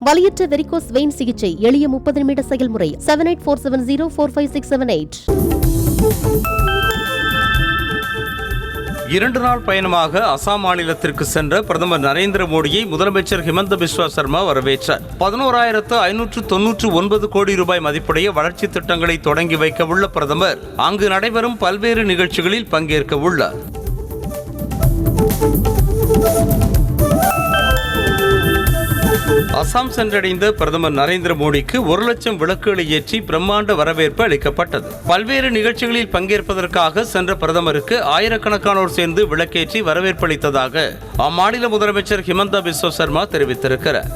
வலியற்ற varicose vein சிகிச்சை எளிய 30 நிமிட செயல்முறை. 7847045678. 2 நாள் பயணமாக அசாம் மாநிலத்திற்கு சென்ற பிரதமர் நரேந்திர மோடியை முதலமைச்சர் ஹிமந்த பிஸ்வா சர்மா வரவேற்றார். 11,599 கோடி ரூபாய் மதிப்புடைய வளர்ச்சி திட்டங்களை தொடங்கி வைக்க உள்ள பிரதமர் அங்கு நடைபெறும் பல்வேறு நிகழ்ச்சிகளில் பங்கேற்க உள்ளார். அசாம் சென்றடைந்த பிரதமர் நரேந்திர மோடிக்கு 1 லட்சம் விளக்குகளை ஏற்றி பிரம்மாண்ட வரவேற்பு அளிக்கப்பட்டது. பல்வேறு நிகழ்ச்சிகளில் பங்கேற்பதற்காக சென்ற பிரதமருக்கு ஆயிரக்கணக்கானோர் சேர்ந்து விளக்கேற்றி வரவேற்பு அளித்ததாக அம்மாநில முதலமைச்சர் ஹிமந்த பிஸ்வா சர்மா தெரிவித்திருக்கிறார்.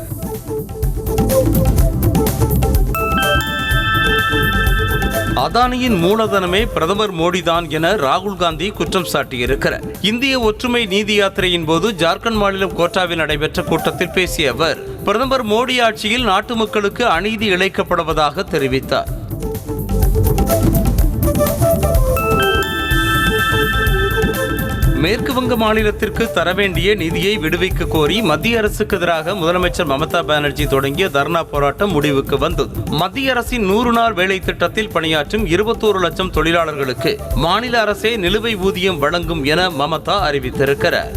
அதானியின் மூலதனமே பிரதமர் மோடிதான் என ராகுல் காந்தி குற்றம் சாட்டியிருக்கிறார். இந்திய ஒற்றுமை நீதி யாத்திரையின் போது ஜார்க்கண்ட் மாநிலம் கோட்டாவில் நடைபெற்ற கூட்டத்தில் பேசிய அவர் பிரதமர் மோடி ஆட்சியில் நாட்டு மக்களுக்கு அநீதி இழைக்கப்படுவதாக தெரிவித்தார். மேற்கு வங்க மாநிலத்திற்கு தர வேண்டிய நிதியை விடுவிக்க கோரி மத்திய அரசுக்கு எதிராக முதலமைச்சர் மமதா பானர்ஜி தொடங்கிய தர்ணா போராட்டம் முடிவுக்கு வந்தது. மத்திய அரசின் 100 நாள் வேலை திட்டத்தில் பணியாற்றும் 21 லட்சம் தொழிலாளர்களுக்கு மாநில அரசே நிலுவை ஊதியம் வழங்கும் என மமதா அறிவித்திருக்கிறார்.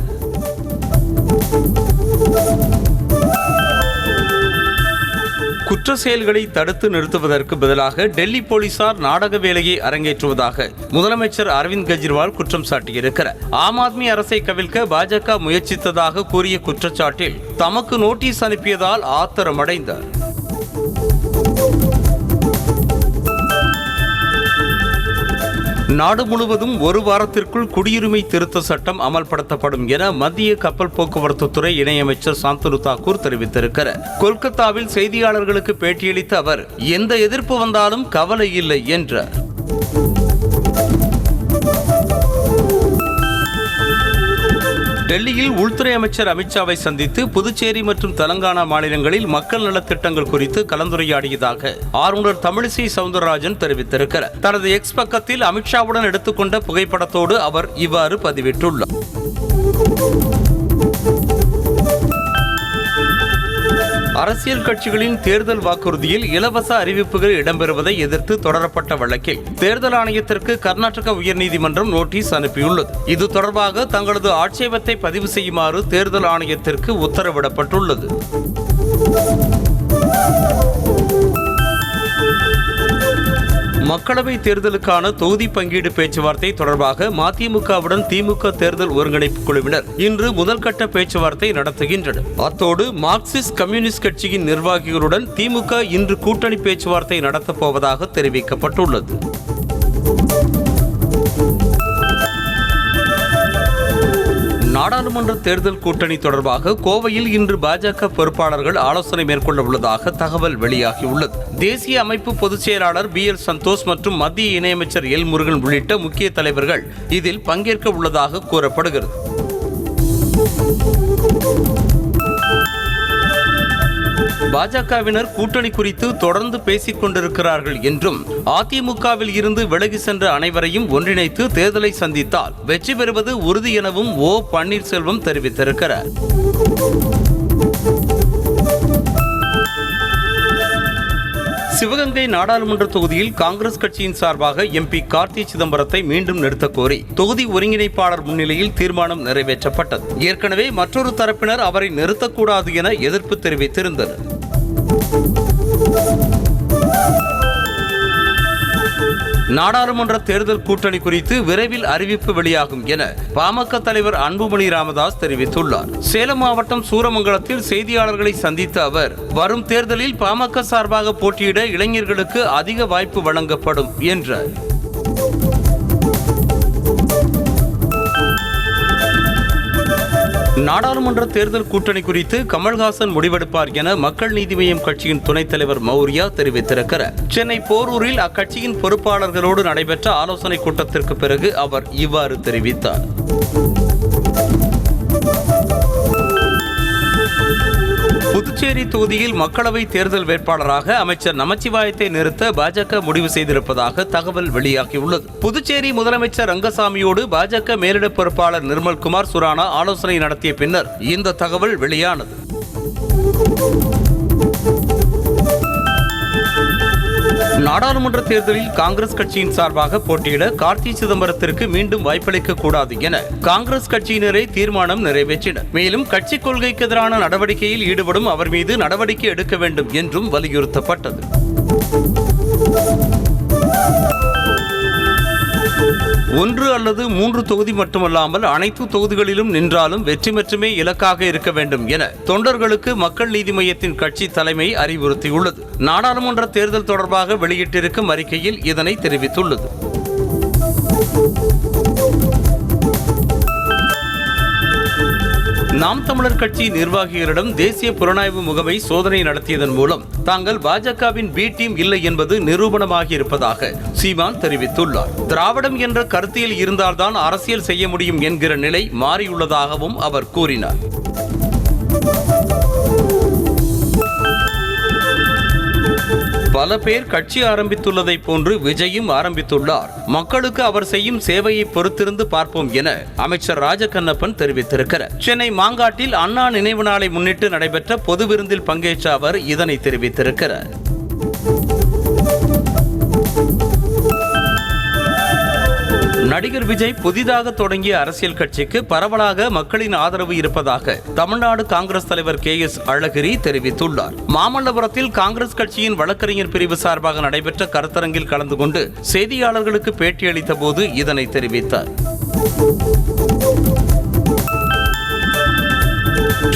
குற்ற செயல்களை தடுத்து நிறுத்துவதற்கு பதிலாக டெல்லி போலீசார் நாடக வேலையை அரங்கேற்றுவதாக முதலமைச்சர் அரவிந்த் கெஜ்ரிவால் குற்றம் சாட்டியிருக்கிறார். ஆம் ஆத்மி அரசை கவிழ்க்க பாஜக முயற்சித்ததாக கூறிய குற்றச்சாட்டில் தமக்கு நோட்டீஸ் அனுப்பியதால் ஆத்திரமடைந்தார். நாடு முழுவதும் 1 வாரத்திற்குள் குடியுரிமை திருத்த சட்டம் அமல்படுத்தப்படும் என மத்திய கப்பல் போக்குவரத்து துறை இணையமைச்சர் சாந்தனு தாக்கூர் தெரிவித்திருக்கிறார். கொல்கத்தாவில் செய்தியாளர்களுக்கு பேட்டியளித்த அவர் எந்த எதிர்ப்பு வந்தாலும் கவலை இல்லை என்றார். டெல்லியில் உள்துறை அமைச்சர் அமித்ஷாவை சந்தித்து புதுச்சேரி மற்றும் தெலங்கானா மாநிலங்களில் மக்கள் நலத்திட்டங்கள் குறித்து கலந்துரையாடியதாக ஆளுநர் தமிழிசை சவுந்தரராஜன் தெரிவித்திருக்கிறார். தனது எக்ஸ் பக்கத்தில் அமித்ஷாவுடன் எடுத்துக்கொண்ட புகைப்படத்தோடு அவர் இவ்வாறு பதிவிட்டுள்ளார். அரசியல் கட்சிகளின் தேர்தல் வாக்குறுதியில் இலவச அறிவிப்புகள் இடம்பெறுவதை எதிர்த்து தொடரப்பட்ட வழக்கில் தேர்தல் ஆணையத்திற்கு கர்நாடக உயர்நீதிமன்றம் நோட்டீஸ் அனுப்பியுள்ளது. இது தொடர்பாக தங்களது ஆட்சேபத்தை பதிவு செய்யுமாறு தேர்தல் ஆணையத்திற்கு உத்தரவிடப்பட்டுள்ளது. மக்களவை தேர்தலுக்கான தொகுதி பங்கீடு பேச்சுவார்த்தை தொடர்பாக மதிமுகவுடன் திமுக தேர்தல் ஒருங்கிணைப்பு குழுவினர் இன்று முதல்கட்ட பேச்சுவார்த்தை நடத்துகின்றனர். அத்தோடு மார்க்சிஸ்ட் கம்யூனிஸ்ட் கட்சியின் நிர்வாகிகளுடன் திமுக இன்று கூட்டணி பேச்சுவார்த்தை நடத்தப் போவதாக தெரிவிக்கப்பட்டுள்ளது. நாடாளுமன்ற தேர்தல் கூட்டணி தொடர்பாக கோவையில் இன்று பாஜக பொறுப்பாளர்கள் ஆலோசனை மேற்கொள்ள உள்ளதாக தகவல் வெளியாகியுள்ளது. தேசிய அமைப்பு பொதுச் செயலாளர் BL சந்தோஷ் மற்றும் மத்திய இணையமைச்சர் L முருகன் உள்ளிட்ட முக்கிய தலைவர்கள் இதில் பங்கேற்க உள்ளதாக கூறப்படுகிறது. பாஜகவினர் கூட்டணி குறித்து தொடர்ந்து பேசிக் கொண்டிருக்கிறார்கள் என்றும் அதிமுகவில் இருந்து விலகி சென்ற அனைவரையும் ஒன்றிணைத்து தேர்தலை சந்தித்தால் வெற்றி பெறுவது உறுதி எனவும் O. பன்னீர்செல்வம் தெரிவித்திருக்கிறார். சிவகங்கை நாடாளுமன்ற தொகுதியில் காங்கிரஸ் கட்சியின் சார்பாக MP கார்த்தி சிதம்பரத்தை மீண்டும் நிறுத்தக் கோரி தொகுதி ஒருங்கிணைப்பாளர் முன்னிலையில் தீர்மானம் நிறைவேற்றப்பட்டது. ஏற்கனவே மற்றொரு தரப்பினர் அவரை நிறுத்தக்கூடாது என எதிர்ப்பு தெரிவித்திருந்தனர். நாடாளுமன்ற தேர்தல் கூட்டணி குறித்து விரைவில் அறிவிப்பு வெளியாகும் என பாமக தலைவர் அன்புமணி ராமதாஸ் தெரிவித்துள்ளார். சேலம் மாவட்டம் சூரமங்கலத்தில் செய்தியாளர்களை சந்தித்த அவர் வரும் தேர்தலில் பாமக சார்பாக போட்டியிட இளைஞர்களுக்கு அதிக வாய்ப்பு வழங்கப்படும் என்றார். நாடாளுமன்ற தேர்தல் கூட்டணி குறித்து கமல்ஹாசன் முடிவெடுப்பார் என மக்கள் நீதி மய்யம் கட்சியின் துணைத் தலைவர் மௌரியா தெரிவித்திருக்கிறார். சென்னை போரூரில் அக்கட்சியின் பொறுப்பாளர்களோடு நடைபெற்ற ஆலோசனைக் கூட்டத்திற்கு பிறகு அவர் இவ்வாறு தெரிவித்தார். புதுச்சேரி தொகுதியில் மக்களவை தேர்தல் வேட்பாளராக அமைச்சர் நமச்சிவாயத்தை நிறுத்த பாஜக முடிவு செய்திருப்பதாக தகவல் வெளியாகியுள்ளது. புதுச்சேரி முதலமைச்சர் ரங்கசாமியோடு பாஜக மேலிட பொறுப்பாளர் நிர்மல்குமார் சுரானா ஆலோசனை நடத்திய பின்னர் இந்த தகவல் வெளியானது. நாடாளுமன்ற தேர்தலில் காங்கிரஸ் கட்சியின் சார்பாக போட்டியிட கார்த்தி சிதம்பரத்திற்கு மீண்டும் வாய்ப்பளிக்க கூடாது என காங்கிரஸ் கட்சியினரே தீர்மானம் நிறைவேற்றினர். மேலும் கட்சி கொள்கைக்கு எதிரான நடவடிக்கையில் ஈடுபடும் அவர் மீது நடவடிக்கை எடுக்க வேண்டும் என்றும் வலியுறுத்தப்பட்டது. 1 அல்லது 3 தொகுதி மட்டுமல்லாமல் அனைத்து தொகுதிகளிலும் நின்றாலும் வெற்றி மட்டுமே இலக்காக இருக்க வேண்டும் என தொண்டர்களுக்கு மக்கள் நீதி மய்யத்தின் கட்சி தலைமை அறிவுறுத்தியுள்ளது. நாடாளுமன்ற தேர்தல் தொடர்பாக வெளியிட்டிருக்கும் அறிக்கையில் இதனை தெரிவித்துள்ளது. நாம் தமிழர் கட்சி நிர்வாகிகளிடம் தேசிய புலனாய்வு முகமை சோதனை நடத்தியதன் மூலம் தாங்கள் பாஜகவின் பி டீம் இல்லை என்பது நிரூபணமாகி இருப்பதாக சீமான் தெரிவித்துள்ளார். திராவிடம் என்ற கருத்தியல் இருந்தால்தான் அரசியல் செய்ய முடியும் என்கிற நிலை மாறியுள்ளதாகவும் அவர் கூறினார். பல பேர் கட்சி ஆரம்பித்துள்ளதை போன்று விஜயும் ஆரம்பித்துள்ளார். மக்களுக்கு அவர் செய்யும் சேவையை பொறுத்திருந்து பார்ப்போம் என அமைச்சர் ராஜகண்ணப்பன் தெரிவித்திருக்கிறார். சென்னை மாங்காட்டில் அண்ணா நினைவு நாளை முன்னிட்டு நடைபெற்ற பொது விருந்தில் பங்கேற்ற அவர் இதனை தெரிவித்திருக்கிறார். நடிகர் விஜய் புதிதாக தொடங்கிய அரசியல் கட்சிக்கு பரவலாக மக்களின் ஆதரவு இருப்பதாக தமிழ்நாடு காங்கிரஸ் தலைவர் KS அழகிரி தெரிவித்துள்ளார். மாமல்லபுரத்தில் காங்கிரஸ் கட்சியின் வழக்கறிஞர் பிரிவு சார்பாக நடைபெற்ற கருத்தரங்கில் கலந்து கொண்டு செய்தியாளர்களுக்கு பேட்டியளித்த போது இதனை தெரிவித்தார்.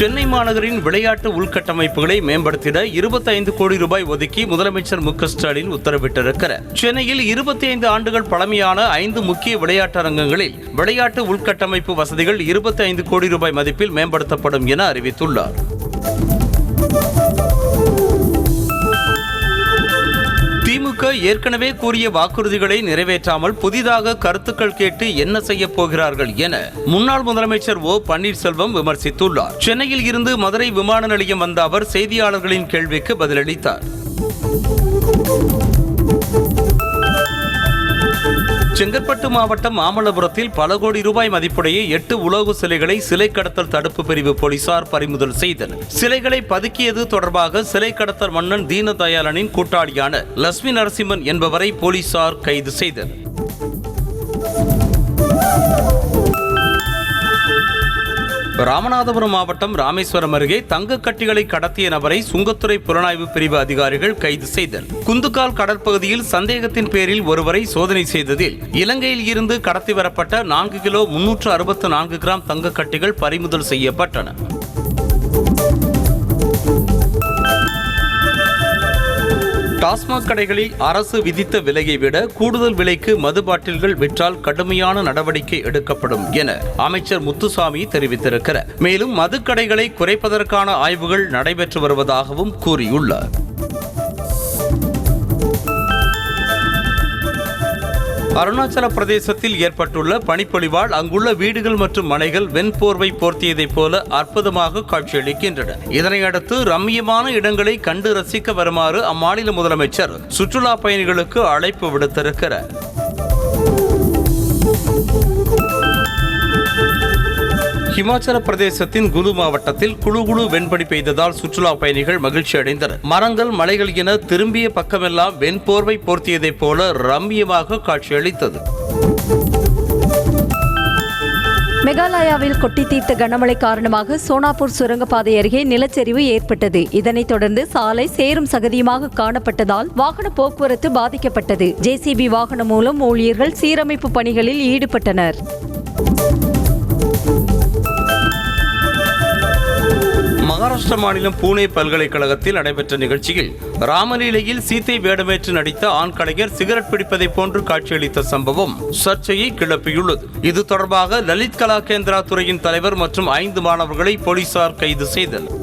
சென்னை மாநகரின் விளையாட்டு உள்கட்டமைப்புகளை மேம்படுத்திட 25 கோடி ரூபாய் ஒதுக்கி முதலமைச்சர் மு.க.ஸ்டாலின் உத்தரவிட்டிருக்கிறார். சென்னையில் 25 ஆண்டுகள் பழமையான 5 முக்கிய விளையாட்டரங்கங்களில் விளையாட்டு உள்கட்டமைப்பு வசதிகள் 25 கோடி ரூபாய் மதிப்பில் மேம்படுத்தப்படும் என அறிவித்துள்ளார். திமுக ஏற்கனவே கூறிய வாக்குறுதிகளை நிறைவேற்றாமல் புதிதாக கருத்துக்கள் கேட்டு என்ன செய்ய போகிறார்கள் என முன்னாள் முதலமைச்சர் ஓ பன்னீர்செல்வம் விமர்சித்துள்ளார். சென்னையில் இருந்து மதுரை விமான நிலையம் வந்த அவர் செய்தியாளர்களின் கேள்விக்கு பதிலளித்தார். செங்கற்பட்டு மாவட்டம் மாமல்லபுரத்தில் பல கோடி ரூபாய் மதிப்புடைய 8 உலோக சிலைகளை சிலை கடத்தல் தடுப்பு பிரிவு போலீசார் பறிமுதல் செய்தனர். சிலைகளை பதுக்கியது தொடர்பாக சிலை கடத்தல் மன்னன் தீனதயாளனின் கூட்டாளியான லட்சுமி நரசிம்மன் என்பவரை போலீசார் கைது செய்தனர். ராமநாதபுரம் மாவட்டம் ராமேஸ்வரம் அருகே தங்க கட்டிகளை கடத்திய நபரை சுங்கத்துறை புலனாய்வு பிரிவு அதிகாரிகள் கைது செய்தனர். குந்துக்கால் கடற்பகுதியில் சந்தேகத்தின் பேரில் ஒருவரை சோதனை செய்ததில் இலங்கையில் இருந்து கடத்தி வரப்பட்ட 4 கிலோ 364 கிராம் தங்க கட்டிகள் பறிமுதல் செய்யப்பட்டன. டாஸ்மாக் கடைகளில் அரசு விதித்த விலையை விட கூடுதல் விலைக்கு மது பாட்டில்கள் விற்றால் கடுமையான நடவடிக்கை எடுக்கப்படும் என அமைச்சர் முத்துசாமி தெரிவித்திருக்கிறார். மேலும் மதுக்கடைகளை குறைப்பதற்கான ஆய்வுகள் நடைபெற்று வருவதாகவும் கூறியுள்ளார். அருணாச்சல பிரதேசத்தில் ஏற்பட்டுள்ள பனிப்பொழிவால் அங்குள்ள வீடுகள் மற்றும் மனைகள் வெண்போர்வை போர்த்தியதைப் போல அற்புதமாக காட்சியளிக்கின்றன. இதனையடுத்து ரம்மியமான இடங்களை கண்டு ரசிக்க வருமாறு அம்மாநில முதலமைச்சர் சுற்றுலா பயணிகளுக்கு அழைப்பு விடுத்திருக்கிறார். ஹிமாச்சல பிரதேசத்தின் குலு மாவட்டத்தில் குழு வெண்பனி பெய்ததால் சுற்றுலா பயணிகள் மகிழ்ச்சி அடைந்தனர். மரங்கள் மலைகள் என திரும்பிய பக்கமெல்லாம் வெண்போர்வை போர்த்தியதைப் போல ரம்மியமாக காட்சியளித்தது. மேகாலயாவில் கொட்டி தீர்த்த கனமழை காரணமாக சோனாப்பூர் சுரங்கப்பாதை அருகே நிலச்சரிவு ஏற்பட்டது. இதனைத் தொடர்ந்து சாலை சேரும் சகதியுமாக காணப்பட்டதால் வாகன போக்குவரத்து பாதிக்கப்பட்டது. JCB வாகனம் மூலம் ஊழியர்கள் சீரமைப்பு பணிகளில் ஈடுபட்டனர். மகாராஷ்டிர மாநிலம் பூனே பல்கலைக்கழகத்தில் நடைபெற்ற நிகழ்ச்சியில் ராமலீலையில் சீத்தை வேடமேற்று நடித்த ஆண் கலைஞர் சிகரெட் பிடிப்பதை போன்று காட்சியளித்த சம்பவம் சர்ச்சையை கிளப்பியுள்ளது. இது தொடர்பாக லலித் கலா கேந்திரா துறையின் தலைவர் மற்றும் 5 மாணவர்களை போலீசார் கைது செய்தனர்.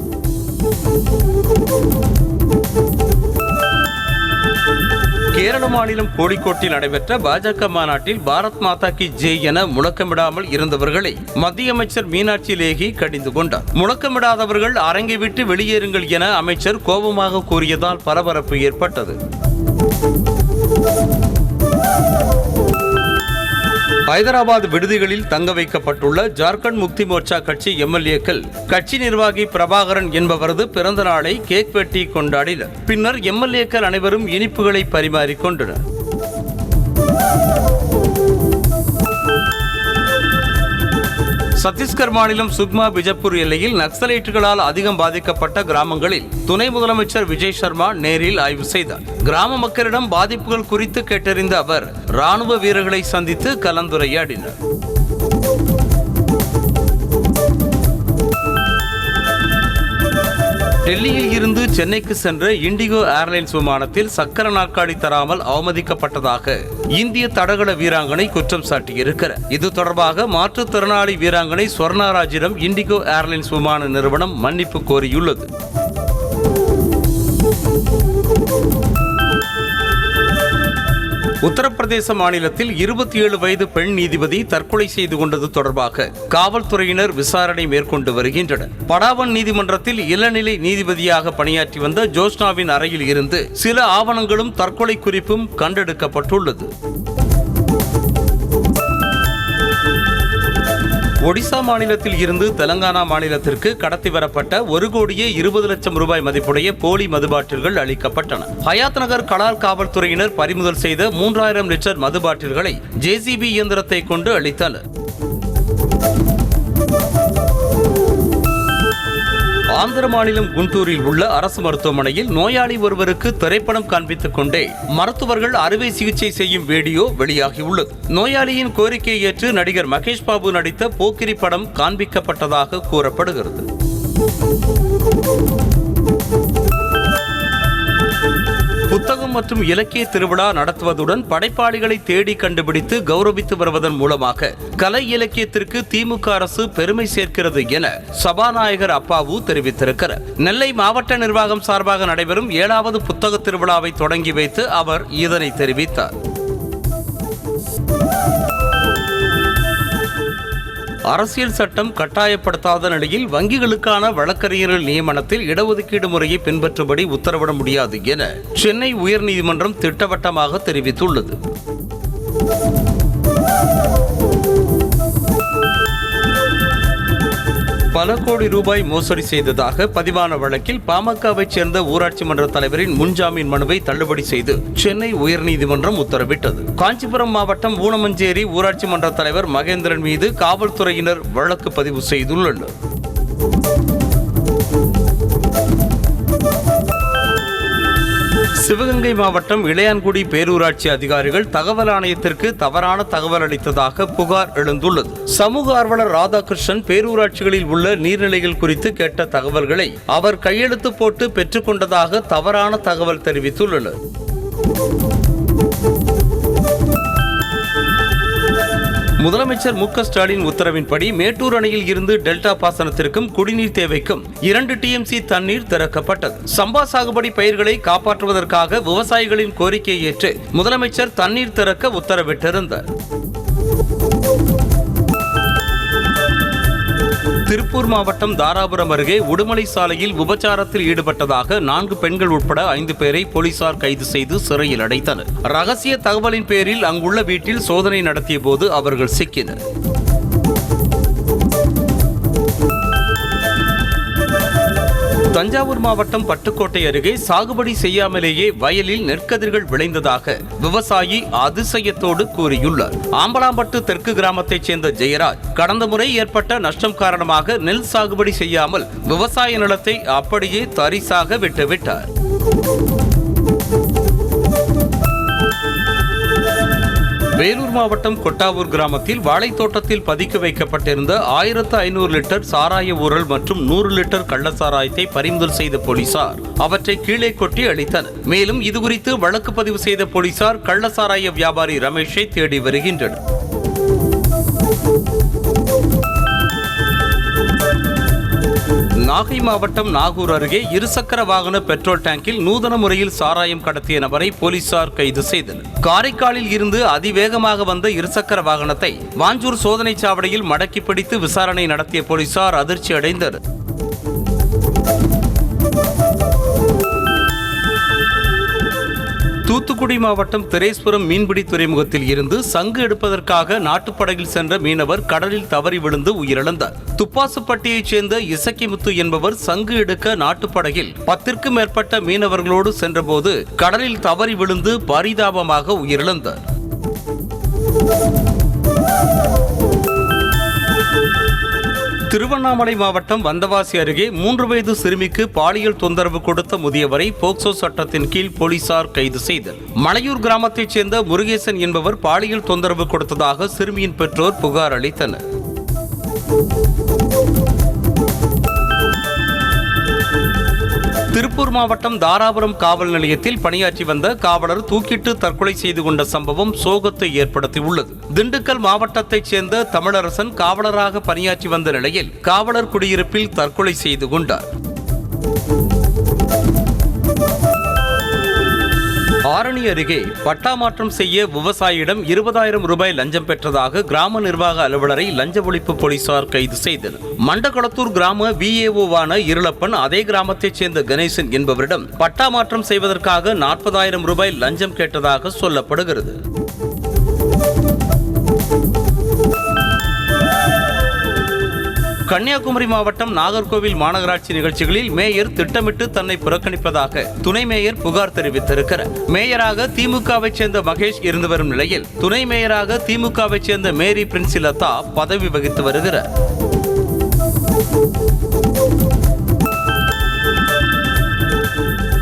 கேரள மாநிலம் கோழிக்கோட்டில் நடைபெற்ற பாஜக மாநாட்டில் பாரத் மாதா கி ஜெய் என முழக்கமிடாமல் இருந்தவர்களை மத்திய அமைச்சர் மீனாட்சி லேகி கடிந்து கொண்டார். முழக்கமிடாதவர்கள் அரங்கை விட்டு வெளியேறுங்கள் என அமைச்சர் கோபமாக கூறியதால் பரபரப்பு ஏற்பட்டது. ஹைதராபாத் விடுதிகளில் தங்க வைக்கப்பட்டுள்ள ஜார்க்கண்ட் முக்தி மோர்ச்சா கட்சி எம்எல்ஏக்கள் கட்சி நிர்வாகி பிரபாகரன் என்பவரது பிறந்த நாளை கேக் வெட்டி கொண்டாடினர். பின்னர் எம்எல்ஏக்கள் அனைவரும் இனிப்புகளை பரிமாறிக்கொண்டனர். சத்தீஸ்கர் மாநிலம் சுக்மா பிஜப்பூர் எல்லையில் நக்சலைட்டுகளால் அதிகம் பாதிக்கப்பட்ட கிராமங்களில் துணை முதலமைச்சர் விஜய் சர்மா நேரில் ஆய்வு செய்தார். கிராம மக்களிடம் பாதிப்புகள் குறித்து கேட்டறிந்த அவர் ராணுவ வீரர்களை சந்தித்து கலந்துரையாடினார். டெல்லியில் இருந்து சென்னைக்கு சென்ற இண்டிகோ ஏர்லைன்ஸ் விமானத்தில் சக்கர நாற்காலி தராமல் அவமதிக்கப்பட்டதாக இந்திய தடகள வீராங்கனை குற்றம் சாட்டியிருக்கிறார். இது தொடர்பாக மாற்றுத்திறனாளி வீராங்கனை ஸ்வர்ணராஜிடம் இண்டிகோ ஏர்லைன்ஸ் விமான நிறுவனம் மன்னிப்பு கோரியுள்ளது. உத்தரப்பிரதேச மாநிலத்தில் 27 வயது பெண் நீதிபதி தற்கொலை செய்து கொண்டது தொடர்பாக காவல்துறையினர் விசாரணை மேற்கொண்டு வருகின்றனர். படாவன் நீதிமன்றத்தில் இளநிலை நீதிபதியாக பணியாற்றி வந்த ஜோஷ்னாவின் அறையில் இருந்து சில ஆவணங்களும் தற்கொலை குறிப்பும் கண்டெடுக்கப்பட்டுள்ளது. ஒடிசா மாநிலத்தில் இருந்து தெலங்கானா மாநிலத்திற்கு கடத்தி வரப்பட்ட 1,20,00,000 ரூபாய் மதிப்புடைய போலி மதுபாட்டில்கள் அளிக்கப்பட்டன. ஹயாத் நகர் கலால் காவல்துறையினர் பறிமுதல் செய்த 3000 லிட்டர் மதுபாட்டில்களை ஜேசிபி இயந்திரத்தை கொண்டு அளித்தனர். ஆந்திர மாநிலம் குண்டூரில் உள்ள அரசு மருத்துவமனையில் நோயாளி ஒருவருக்கு திரைப்படம் காண்பித்துக் கொண்டே மருத்துவர்கள் அறுவை சிகிச்சை செய்யும் வீடியோ வெளியாகியுள்ளது. நோயாளியின் கோரிக்கையை ஏற்று நடிகர் மகேஷ் பாபு நடித்த போக்கிரி படம் காண்பிக்கப்பட்டதாக கூறப்படுகிறது. புத்தகம் மற்றும் இலக்கிய திருவிழா நடத்துவதுடன் படைப்பாளிகளை தேடி கண்டுபிடித்து கௌரவித்து வருவதன் மூலமாக கலை இலக்கியத்திற்கு திமுக அரசு பெருமை சேர்க்கிறது என சபாநாயகர் அப்பாவு தெரிவித்திருக்கிறார். நெல்லை மாவட்ட நிர்வாகம் சார்பாக நடைபெறும் 7வது புத்தக திருவிழாவை தொடங்கி வைத்து அவர் இதனை தெரிவித்தார். அரசியல் சட்டம் கட்டாயப்படுத்தாத நிலையில் வங்கிகளுக்கான வழக்கறிஞர்கள் நியமனத்தில் இடஒதுக்கீடு முறையை பின்பற்றும்படி உத்தரவிட முடியாது என சென்னை உயர்நீதிமன்றம் திட்டவட்டமாக தெரிவித்துள்ளது. பல கோடி ரூபாய் மோசடி செய்ததாக பதிவான வழக்கில் பாமகவைச் சேர்ந்த ஊராட்சி மன்ற தலைவரின் முன்ஜாமீன் மனுவை தள்ளுபடி செய்து சென்னை உயர்நீதிமன்றம் உத்தரவிட்டது. காஞ்சிபுரம் மாவட்டம் ஊனமஞ்சேரி ஊராட்சி மன்ற தலைவர் மகேந்திரன் மீது காவல்துறையினர் வழக்கு பதிவு செய்துள்ளனர். சிவகங்கை மாவட்டம் இளையான்குடி பேரூராட்சி அதிகாரிகள் தகவல் ஆணையத்திற்கு தவறான தகவல் அளித்ததாக புகார் எழுந்துள்ளது. சமூக ஆர்வலர் ராதாகிருஷ்ணன் பேரூராட்சிகளில் உள்ள நீர்நிலைகள் குறித்து கேட்ட தகவல்களை அவர் கையெழுத்து போட்டு பெற்றுக்கொண்டதாக தவறான தகவல் தெரிவித்துள்ளனர். முதலமைச்சர் மு க ஸ்டாலின் உத்தரவின்படி மேட்டூர் அணையில் இருந்து டெல்டா பாசனத்திற்கும் குடிநீர் தேவைக்கும் 2 TMC தண்ணீர் திறக்கப்பட்டது. சம்பா சாகுபடி பயிர்களை காப்பாற்றுவதற்காக விவசாயிகளின் கோரிக்கையை ஏற்று முதலமைச்சர் தண்ணீர் திறக்க உத்தரவிட்டிருந்தார். திருப்பூர் மாவட்டம் தாராபுரம் அருகே உடுமலை சாலையில் விபச்சாரத்தில் ஈடுபட்டதாக 4 பெண்கள் உட்பட 5 பேரை போலீசார் கைது செய்து சிறையில் அடைத்தனர். ரகசிய தகவலின் பேரில் அங்குள்ள வீட்டில் சோதனை நடத்திய போது அவர்கள் சிக்கினர். தஞ்சாவூர் மாவட்டம் பட்டுக்கோட்டை அருகே சாகுபடி செய்யாமலேயே வயலில் நெற்கதிர்கள் விளைந்ததாக விவசாயி அதிசயத்தோடு கூறியுள்ளார். ஆம்பலாம்பட்டு தெற்கு கிராமத்தைச் சேர்ந்த ஜெயராஜ் கடந்த முறை ஏற்பட்ட நஷ்டம் காரணமாக நெல் சாகுபடி செய்யாமல் விவசாய நிலத்தை அப்படியே தரிசாக விட்டுவிட்டார். வேலூர் மாவட்டம் கொட்டாவூர் கிராமத்தில் வாழைத்தோட்டத்தில் பதுக்கி வைக்கப்பட்டிருந்த 1500 லிட்டர் சாராய ஊறல் மற்றும் 100 லிட்டர் கள்ளசாராயத்தை பறிமுதல் செய்த போலீசார் அவற்றை கீழே கொட்டி அளித்தனர். மேலும் இதுகுறித்து வழக்கு பதிவு செய்த போலீசார் கள்ளசாராய வியாபாரி ரமேஷை தேடி வருகின்றனர். நாகை மாவட்டம் நாகூர் அருகே இருசக்கர வாகன பெட்ரோல் டேங்கில் நூதன முறையில் சாராயம் கடத்திய நபரை போலீசார் கைது செய்தனர். காரைக்காலில் இருந்து அதிவேகமாக வந்த இருசக்கர வாகனத்தை வாஞ்சூர் சோதனை சாவடியில் மடக்கி பிடித்து விசாரணை நடத்திய போலீசார் அதிர்ச்சி அடைந்தனர். தூத்துக்குடி தூத்துக்குடி மாவட்டம் திரேஸ்வரம் மீன்பிடி துறைமுகத்தில் இருந்து சங்கு எடுப்பதற்காக நாட்டுப்படகில் சென்ற மீனவர் கடலில் தவறி விழுந்து உயிரிழந்தார். துப்பாசுப்பட்டியைச் சேர்ந்த இசக்கிமுத்து என்பவர் சங்கு எடுக்க நாட்டுப்படகில் 10க்கும் மேற்பட்ட மீனவர்களோடு சென்றபோது கடலில் தவறி விழுந்து பரிதாபமாக உயிரிழந்தார். திருவண்ணாமலை மாவட்டம் வந்தவாசி அருகே 3 வயது சிறுமிக்கு பாலியல் தொந்தரவு கொடுத்த முதியவரை போக்சோ சட்டத்தின் கீழ் போலீசார் கைது செய்தனர். மலையூர் கிராமத்தைச் சேர்ந்த முருகேசன் என்பவர் பாலியல் தொந்தரவு கொடுத்ததாக சிறுமியின் பெற்றோர் புகார் அளித்தனர். திருப்பூர் மாவட்டம் தாராபுரம் காவல் நிலையத்தில் பணியாற்றி வந்த காவலர் தூக்கிட்டு தற்கொலை செய்து கொண்ட சம்பவம் சோகத்தை ஏற்படுத்தியுள்ளது. திண்டுக்கல் மாவட்டத்தைச் சேர்ந்த தமிழரசன் காவலராக பணியாற்றி வந்த நிலையில் காவலர் குடியிருப்பில் தற்கொலை செய்து கொண்டார். ஆரணி அருகே பட்டா மாற்றம் செய்ய விவசாயியிடம் 20,000 ரூபாய் லஞ்சம் பெற்றதாக கிராம நிர்வாக அலுவலரை லஞ்ச ஒழிப்பு போலீசார் கைது செய்தனர். மண்டகளத்தூர் கிராம VAO-வான இருளப்பன் அதே கிராமத்தைச் சேர்ந்த கணேசன் என்பவரிடம் பட்டா மாற்றம் செய்வதற்காக 40,000 ரூபாய் லஞ்சம் கேட்டதாக சொல்லப்படுகிறது. கன்னியாகுமரி மாவட்டம் நாகர்கோவில் மாநகராட்சி நிகழ்ச்சிகளில் மேயர் திட்டமிட்டு தன்னை புறக்கணிப்பதாக துணை மேயர் புகார் தெரிவித்திருக்கிறார். மேயராக திமுகவைச் சேர்ந்த மகேஷ் இருந்து வரும் நிலையில் துணை மேயராக திமுகவைச் சேர்ந்த மேரி பிரின்சிலதா பதவி வகித்து வருகிறார்.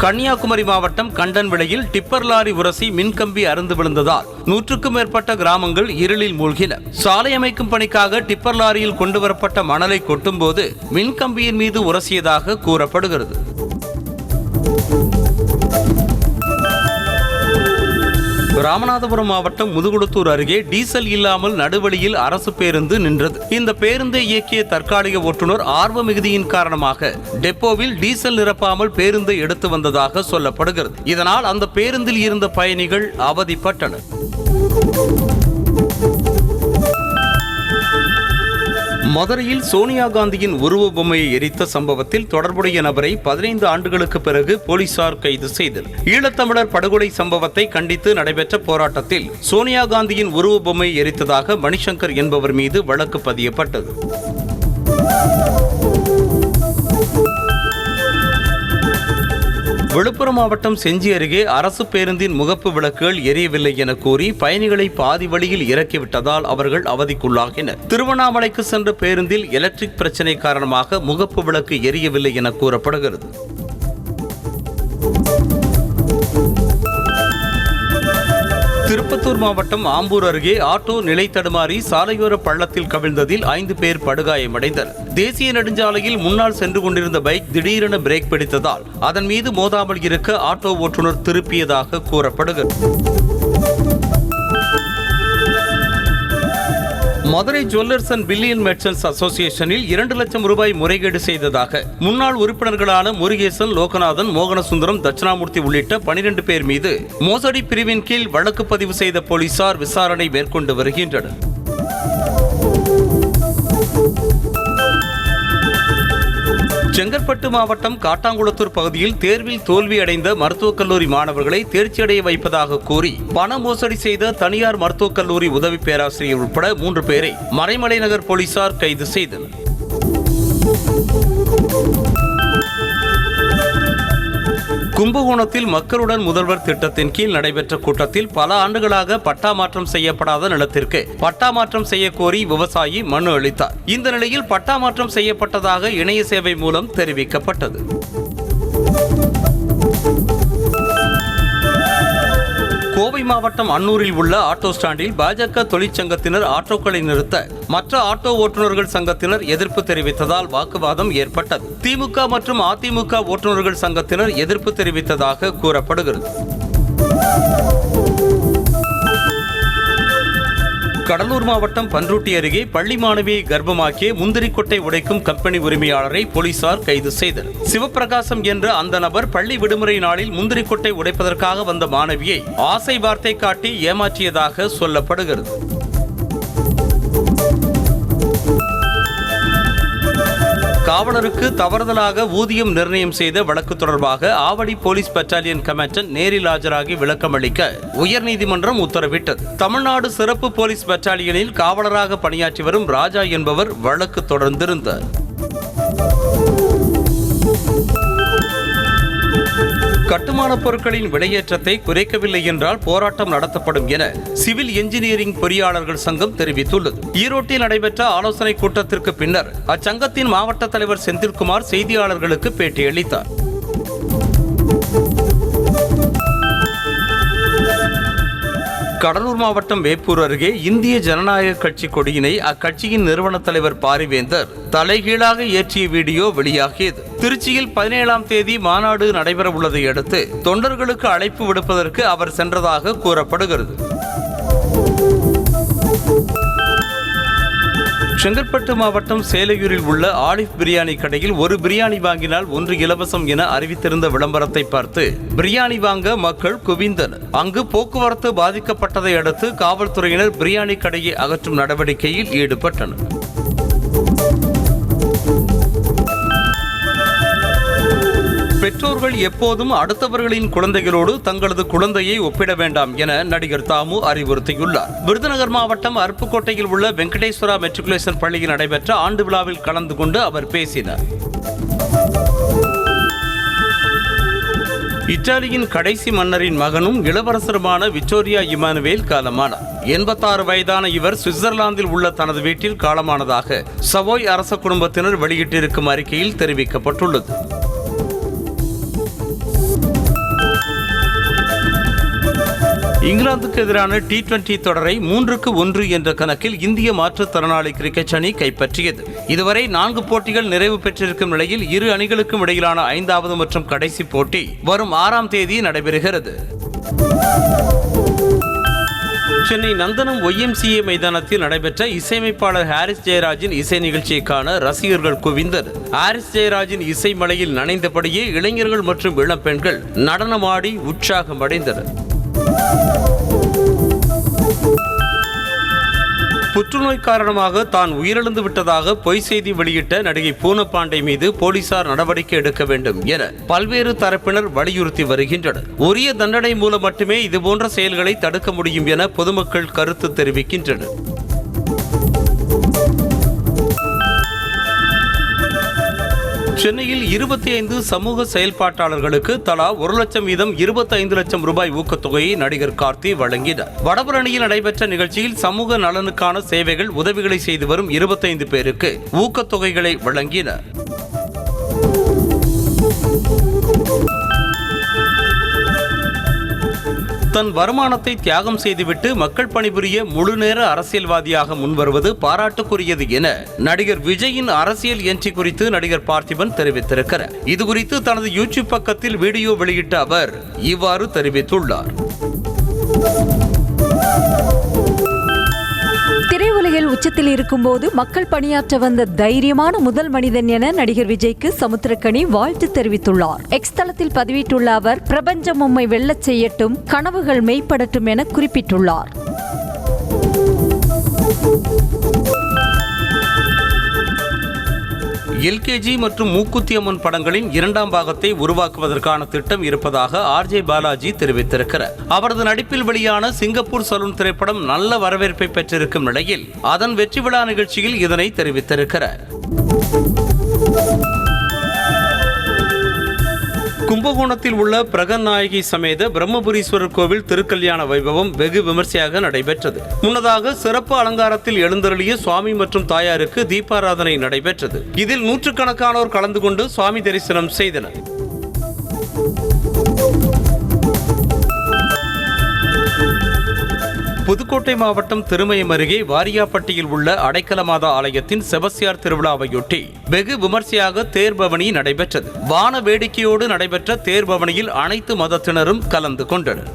கன்னியாகுமரி மாவட்டம் கண்டன்விளையில் டிப்பர் லாரி உரசி மின்கம்பி அறுந்து விழுந்ததால் 100க்கும் மேற்பட்ட கிராமங்கள் இருளில் மூழ்கின. சாலை அமைக்கும் பணிக்காக டிப்பர் லாரியில் கொண்டுவரப்பட்ட மணலை கொட்டும் போது மின்கம்பியின் மீது உரசியதாக கூறப்படுகிறது. ராமநாதபுரம் மாவட்டம் முதுகுளத்தூர் அருகே டீசல் இல்லாமல் நடுவழியில் அரசு பேருந்து நின்றது. இந்த பேருந்தை இயக்கிய தற்காலிக ஓட்டுநர் ஆர்வ மிகுதியின் காரணமாக டெப்போவில் டீசல் நிரப்பாமல் பேருந்தை எடுத்து வந்ததாக சொல்லப்படுகிறது. இதனால் அந்த பேருந்தில் இருந்த பயணிகள் அவதிப்பட்டனர். மதுரையில் சோனியா காந்தியின் உருவ பொம்மையை எரித்த சம்பவத்தில் தொடர்புடைய நபரை 15 ஆண்டுகளுக்கு பிறகு போலீசார் கைது செய்தனர். ஈழத்தமிழர் படுகொலை சம்பவத்தை கண்டித்து நடைபெற்ற போராட்டத்தில் சோனியா காந்தியின் உருவ பொம்மையை எரித்ததாக மணிசங்கர் என்பவர் மீது வழக்கு பதியப்பட்டது. விழுப்புரம் மாவட்டம் செஞ்சி அருகே அரசு பேருந்தின் முகப்பு விளக்குகள் எரியவில்லை என கூறி பயணிகளை பாதி வழியில் இறக்கிவிட்டதால் அவர்கள் அவதிக்குள்ளாகினர். திருவண்ணாமலைக்கு சென்ற பேருந்தில் எலக்ட்ரிக் பிரச்சினை காரணமாக முகப்பு விளக்கு எரியவில்லை என கூறப்படுகிறது. திருப்பத்தூர் மாவட்டம் ஆம்பூர் அருகே ஆட்டோ நிலை தடுமாறி சாலையோர பள்ளத்தில் கவிழ்ந்ததில் 5 பேர் படுகாயமடைந்தனர். தேசிய நெடுஞ்சாலையில் முன்னால் சென்று கொண்டிருந்த பைக் திடீரென பிரேக் பிடித்ததால் அதன் மீது மோதாமல் இருக்க ஆட்டோ ஓட்டுநர் திருப்பியதாக கூறப்படுகிறது. Madurai jewellers and bullion merchants அசோசியேஷனில் 2 லட்சம் ரூபாய் முறைகேடு செய்ததாக முன்னாள் உறுப்பினர்களான முருகேசன், லோகநாதன், மோகனசுந்தரம், தட்சிணாமூர்த்தி உள்ளிட்ட 12 பேர் மீது மோசடி பிரிவின் கீழ் வழக்கு பதிவு செய்த போலீசார் விசாரணை மேற்கொண்டு வருகின்றனர். செங்கற்பட்டு மாவட்டம் காட்டாங்குளத்தூர் பகுதியில் தேர்வில் தோல்வி அடைந்த மருத்துவக் கல்லூரி மாணவர்களை தேர்ச்சியடைய வைப்பதாக கூறி பண மோசடி செய்த தனியார் மருத்துவக் கல்லூரி உதவி பேராசிரியர் உட்பட 3 பேரை மறைமலை நகர் போலீசார் கைது செய்தனர். கும்பகோணத்தில் மக்களுடன் முதல்வர் திட்டத்தின் கீழ் நடைபெற்ற கூட்டத்தில் பல ஆண்டுகளாக பட்டா மாற்றம் செய்யப்படாத நிலத்திற்கு பட்டா மாற்றம் செய்ய கோரி விவசாயி மனு அளித்தார். இந்த நிலையில் பட்டா மாற்றம் செய்யப்பட்டதாக இணைய சேவை மூலம் தெரிவிக்கப்பட்டது. கோவை மாவட்டம் அன்னூரில் உள்ள ஆட்டோ ஸ்டாண்டில் பாஜக தொழிற்சங்கத்தினர் ஆட்டோக்களை நிறுத்த மற்ற ஆட்டோ ஓட்டுநர்கள் சங்கத்தினர் எதிர்ப்பு தெரிவித்ததால் வாக்குவாதம் ஏற்பட்டது. திமுக மற்றும் அதிமுக ஓட்டுநர்கள் சங்கத்தினர் எதிர்ப்பு தெரிவித்ததாக கூறப்படுகிறது. கடலூர் மாவட்டம் பன்ருட்டி அருகே பள்ளி மாணவியை கர்ப்பமாக்கிய முந்திரிக்கொட்டை உடைக்கும் கம்பெனி உரிமையாளரை போலீசார் கைது செய்தனர். சிவபிரகாசம் என்ற அந்த நபர் பள்ளி விடுமுறை நாளில் முந்திரிக்கொட்டை உடைப்பதற்காக வந்த மாணவியை ஆசை வார்த்தை காட்டி ஏமாற்றியதாக சொல்லப்படுகிறது. காவலருக்கு தவறுதலாக ஊதியம் நிர்ணயம் செய்த வழக்கு தொடர்பாக ஆவடி போலீஸ் பட்டாலியன் கமாண்டன்ட் நேரில் ஆஜராகி விளக்கமளிக்க உயர்நீதிமன்றம் உத்தரவிட்டது. தமிழ்நாடு சிறப்பு போலீஸ் பட்டாலியனில் காவலராக பணியாற்றி வரும் ராஜா என்பவர் வழக்கு தொடர்ந்திருந்தார். கட்டுமான பொருட்களின் விலையேற்றத்தை குறைக்கவில்லை என்றால் போராட்டம் நடத்தப்படும் என சிவில் என்ஜினியரிங் பொறியாளர்கள் சங்கம் தெரிவித்துள்ளது. ஈரோட்டில் நடைபெற்ற ஆலோசனைக் கூட்டத்திற்கு பின்னர் அச்சங்கத்தின் மாவட்ட தலைவர் செந்தில்குமார் செய்தியாளர்களுக்கு பேட்டியளித்தார். கடலூர் மாவட்டம் வேப்பூர் அருகே இந்திய ஜனநாயக கட்சி கொடியினை அக்கட்சியின் நிறுவன தலைவர் பாரிவேந்தர் தலைகீழாக ஏற்றிய வீடியோ வெளியாகியது. திருச்சியில் 17ஆம் தேதி மாநாடு நடைபெற உள்ளதை அடுத்து தொண்டர்களுக்கு அழைப்பு விடுப்பதற்கு அவர் சென்றதாக கூறப்படுகிறது. செங்கற்பட்டு மாவட்டம் சேலையூரில் உள்ள ஆலிஃப் பிரியாணி கடையில் ஒரு பிரியாணி வாங்கினால் 1 இலவசம் என அறிவித்திருந்த விளம்பரத்தை பார்த்து பிரியாணி வாங்க மக்கள் குவிந்தனர். அங்கு போக்குவரத்து பாதிக்கப்பட்டதை அடுத்து காவல்துறையினர் பிரியாணி கடையை அகற்றும் நடவடிக்கையில் ஈடுபட்டனர். பெற்றோர்கள் எப்போதும் அடுத்தவர்களின் குழந்தைகளோடு தங்களது குழந்தையை ஒப்பிட வேண்டாம் என நடிகர் தாமு அறிவுறுத்தியுள்ளார். விருதுநகர் மாவட்டம் அருப்புக்கோட்டையில் உள்ள வெங்கடேஸ்வரா மெட்ரிகுலேஷன் பள்ளியில் நடைபெற்ற ஆண்டு விழாவில் கலந்து கொண்டு அவர் பேசினார். இத்தாலியின் கடைசி மன்னரின் மகனும் இளவரசருமான விக்டோரியா இமானுவேல் காலமானார். 86 வயதான இவர் சுவிட்சர்லாந்தில் உள்ள தனது வீட்டில் காலமானதாக சவோய் அரச குடும்பத்தினர் வெளியிட்டிருக்கும் அறிக்கையில் தெரிவிக்கப்பட்டுள்ளது. இங்கிலாந்துக்கு எதிரான T20 தொடரை 3-1 என்ற கணக்கில் இந்திய மாற்றுத்திறனாளி கிரிக்கெட் அணி கைப்பற்றியது. இதுவரை 4 போட்டிகள் நிறைவு பெற்றிருக்கும் நிலையில் இரு அணிகளுக்கும் இடையிலான 5வது மற்றும் கடைசி போட்டி வரும் 6ஆம் தேதி நடைபெறுகிறது. சென்னை நந்தனம் YMCA மைதானத்தில் நடைபெற்ற இசையமைப்பாளர் ஹாரிஸ் ஜெயராஜின் இசை நிகழ்ச்சியை காண ரசிகர்கள் குவிந்தனர். ஹாரிஸ் ஜெயராஜின் இசை மலையில் நனைந்தபடியே இளைஞர்கள் மற்றும் இளம் பெண்கள் நடனமாடி உற்சாகம் அடைந்தனர். புற்றுநோய் காரணமாக தான் உயிரிழந்து விட்டதாக பொய் செய்தி வெளியிட்ட நடிகை பூனம் பாண்டே மீது போலீசார் நடவடிக்கை எடுக்க வேண்டும் என பல்வேறு தரப்பினர் வலியுறுத்தி வருகின்றனர். உரிய தண்டனை மூலம் மட்டுமே இதுபோன்ற செயல்களை தடுக்க முடியும் என பொதுமக்கள் கருத்து தெரிவிக்கின்றனர். சென்னையில் 25 சமூக செயல்பாட்டாளர்களுக்கு தலா 1 லட்சம் வீதம் 25 லட்சம் ரூபாய் ஊக்கத்தொகையை நடிகர் கார்த்தி வழங்கினார். வடபழனியில் நடைபெற்ற நிகழ்ச்சியில் சமூக நலனுக்கான சேவைகள் உதவிகளை செய்து வரும் 25 பேருக்கு ஊக்கத்தொகைகளை வழங்கினார். தன் வருமானத்தை தியாகம் செய்துவிட்டு மக்கள் பணிபுரிய முழுநேர அரசியல்வாதியாக முன்வருவது பாராட்டுக்குரியது என நடிகர் விஜயின் அரசியல் என்ட்ரி குறித்து நடிகர் பார்த்திபன் தெரிவித்திருக்கிறார். இதுகுறித்து தனது யூடியூப் பக்கத்தில் வீடியோ வெளியிட்ட அவர் இவ்வாறு தெரிவித்துள்ளார். திரையுலகில் உச்சத்தில் இருக்கும்போது மக்கள் பணியாற்ற வந்த தைரியமான முதல் மனிதன் என நடிகர் விஜய்க்கு சமுத்திரக்கனி வாழ்த்து தெரிவித்துள்ளார். எக்ஸ் தளத்தில் பதிவிட்டுள்ள அவர் பிரபஞ்சம் உம்மை வெல்லச் செய்யட்டும், கனவுகள் மெய்ப்படட்டும் என குறிப்பிட்டுள்ளார். LKG மற்றும் மூக்குத்தி அம்மன் படங்களின் 2ஆம் பாகத்தை உருவாக்குவதற்கான திட்டம் இருப்பதாக RJ பாலாஜி தெரிவித்திருக்கிறார். அவரது நடிப்பில் வெளியான சிங்கப்பூர் சலூன் திரைப்படம் நல்ல வரவேற்பை பெற்றிருக்கும் நிலையில் அதன் வெற்றி விழா நிகழ்ச்சியில் இதனை தெரிவித்திருக்கிறார். கும்பகோணத்தில் உள்ள பிரகநாயகி சமேத பிரம்மபுரீஸ்வரர் கோவில் திருக்கல்யாண வைபவம் வெகு விமர்சையாக நடைபெற்றது. முன்னதாக சிறப்பு அலங்காரத்தில் எழுந்தருளிய சுவாமி மற்றும் தாயாருக்கு தீபாராதனை நடைபெற்றது. இதில் நூற்றுக்கணக்கானோர் கலந்து கொண்டு சுவாமி தரிசனம் செய்தனர். புதுக்கோட்டை மாவட்டம் திருமயம் அருகே வாரியாப்பட்டியில் உள்ள அடைக்கலமாதா ஆலயத்தின் செபஸ்தியார் திருவிழாவையொட்டி வெகு விமர்சையாக தேர்பவனி நடைபெற்றது. வான வேடிக்கையோடு நடைபெற்ற தேர்பவனியில் அனைத்து மதத்தினரும் கலந்து கொண்டனர்.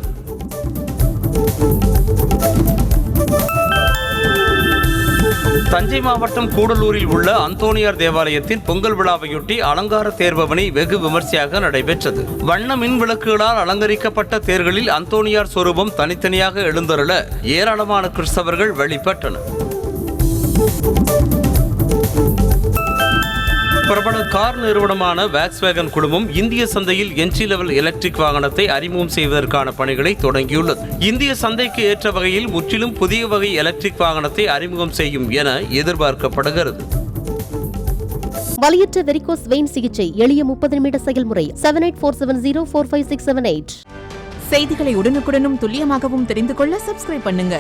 தஞ்சை மாவட்டம் கூடலூரில் உள்ள அந்தோணியார் தேவாலயத்தின் பொங்கல் விழாவையொட்டி அலங்கார தேர்பவனி வெகு விமர்சையாக நடைபெற்றது. வண்ண மின் விளக்குகளால் அலங்கரிக்கப்பட்ட தேர்களில் அந்தோணியார் சொரூபம் தனித்தனியாக எழுந்தருள ஏராளமான கிறிஸ்தவர்கள் வழிபட்டனர். பிரபல கார் நிறுவனமான வேக்ஸ்வேகன் குழுமம் இந்திய சந்தையில் என்ட்ரி லெவல் எலக்ட்ரிக் வாகனத்தை அறிமுகம் செய்வதற்கான பணிகளை தொடங்கியுள்ளது. இந்திய சந்தைக்கு ஏற்ற வகையில் முற்றிலும் புதிய வகை எலக்ட்ரிக் வாகனத்தை அறிமுகம் செய்யும் என எதிர்பார்க்கப்படுகிறது. வலியற்ற வெரிகோஸ் வெயின் சிகிச்சை எளிய 30 நிமிட செயல்முறை. 7847045678. செய்திகளை உடனுக்குடனும் துல்லியமாகவும் தெரிந்து கொள்ள சப்ஸ்கிரைப் பண்ணுங்க.